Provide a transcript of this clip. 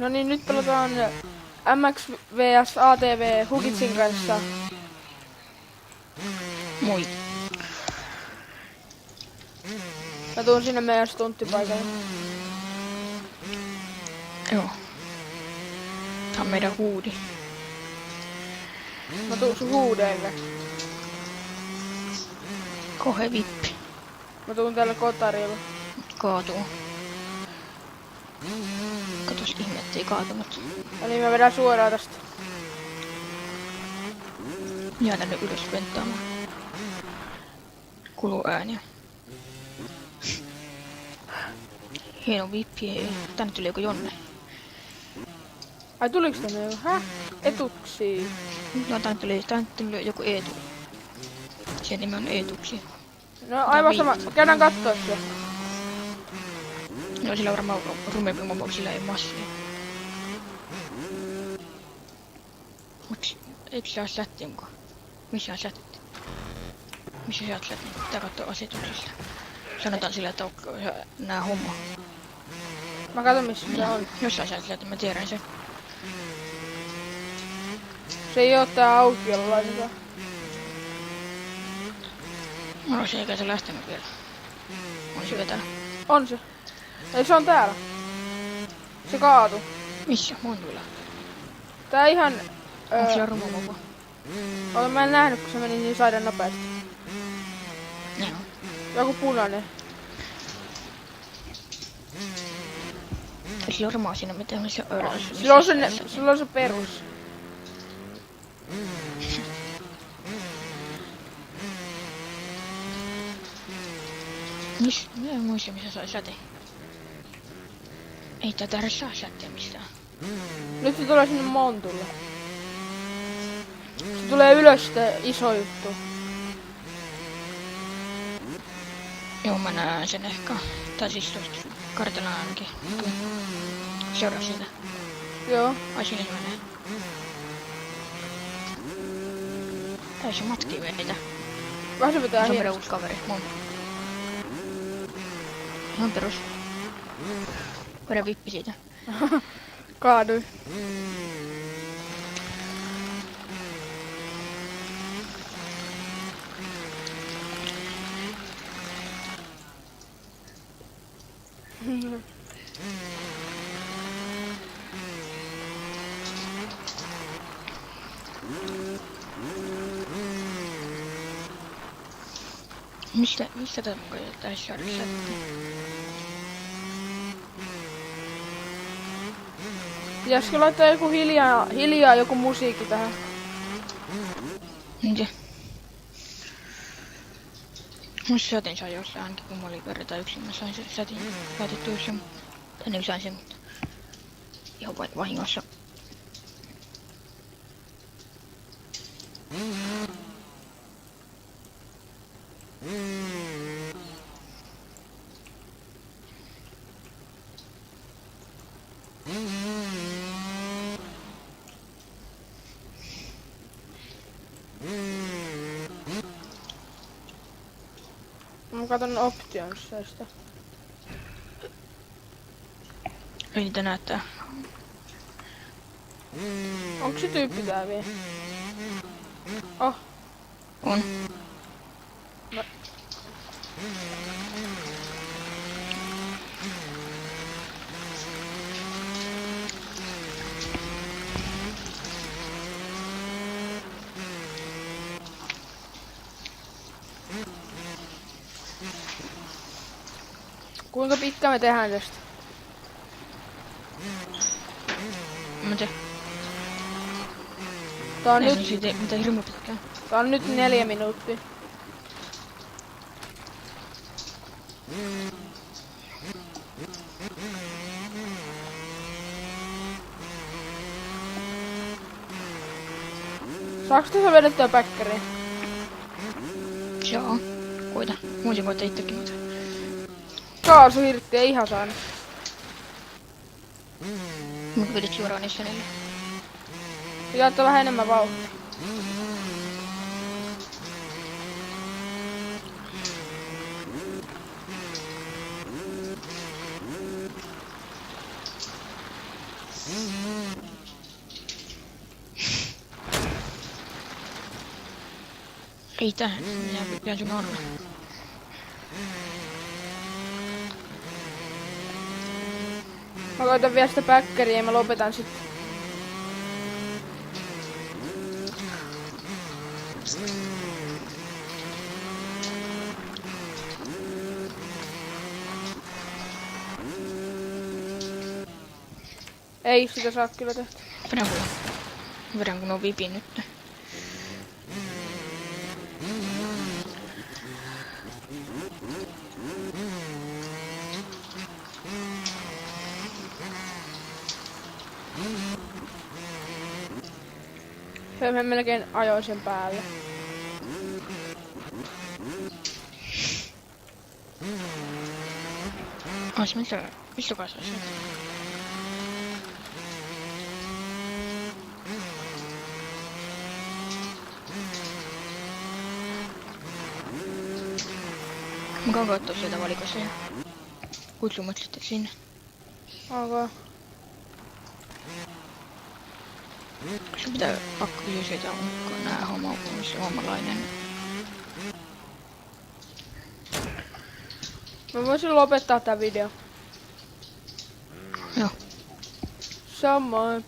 No niin, nyt pelataan MX vs ATV Hugitsin kanssa. Moi. Mä tuun sinne meidän stunttipaikalle. Joo. Tää on meidän huudi. Mä tuun sun huudeille. Kohe vippi. Mä tuun täällä kotarilla. Kaatuu. Katos ihme, ettei kaatunut. Ja niin mä vedän suoraan tästä. Jää tänne ylös venttaamaan. Kuluu ääniä. Hieno vippi. Tänne tuli joku Jonne. Ai tuliks tänne jo? Häh? Etuksiin. No tänne tuli joku Eetu. Sen nimi on Eetuksi. No aivan sama. Käydään kattoo se. No sillä on varmaan rumempi momo, sillä ei massia. Mut eikö sillä oo sätti muka? Missä on sätti? Missä sä oot sätti? Pitää kattoo asetuksista. Sanotaan sillä, että onko nää homma. Mä katon missä se on. Jossain sillä, että mä tiedän sen. Se ei oo tää aukiolla laitetaan. No se eikä se lähtenyt vielä. On se vetänyt. On se. Ei se on täällä. Se kaatu. Missä? Mun kyllä. Tää ihan... Onko siellä rumomopo? Mä en nähnyt kun se meni niin sairaan nopeasti. Joo. Joku punainen. Ei sillä on rumoa siinä mitään, missä ylös. Sillä on se perus. Mä en muista missä sai säte. Ei tää tarvitse saa säteä mistään. Nyt se tulee sinne montulle. Se tulee ylös sitten iso juttu. Joo, mä näen sen ehkä. Tai siis tosta kartalla ainakin. Seuraa siitä. Joo. Ai sinne se menee. Ei se matkii meitä. Vähän se pitää Se on meidän hienosti. uusi kaveri. Mun. Ihan perus. Vedä vippi siitä. Kaadui. Mistä tää taisi saada sätti? Pitäisikö laittaa joku hiljaa joku musiikki tähän? Niinkin. Mä sätin sain jossain ainakin kun mä olin verran yksin. Mä sain sen sätin laitettua sen. Tai niin sain sen, mutta ihan vahingossa. Mä katon optionsista. Ei niitä näyttää. Onko se tyyppi tää vielä? Oh. On. Mä... Kuinka pitkä me tehdään tästä? Mä tiedän. Tää on Ei nyt... se siitä mitään hirmu pitkään. Tää on nyt 4 minuuttia. Saaks tässä vedettyä päkkäriin? Joo. Koita. Voisin koittaa itsekin, mutta... Kaasuhirtti ei ihan saanut. Mut vedit suoraan niissä niille. Pitää ottaa vähän enemmän vauhtia. Riitä, minä pidän sun alla. Mä koitan vielä sitä päkkäriä ja mä lopetan sit. Ei sitä saa kyllä tehty. Vedän kun on vipin nyt. Mä melkein ajoin sen päälle. Ois mitä? Istukaa se sieltä. Mä käyn kattoo sieltä valikossa ja kutsumut sitten sinne. Onko? Sun pitää pakko kysyä siitä, onko nää suomalainen. Mä voisin lopettaa tää video. Joo. Samoin.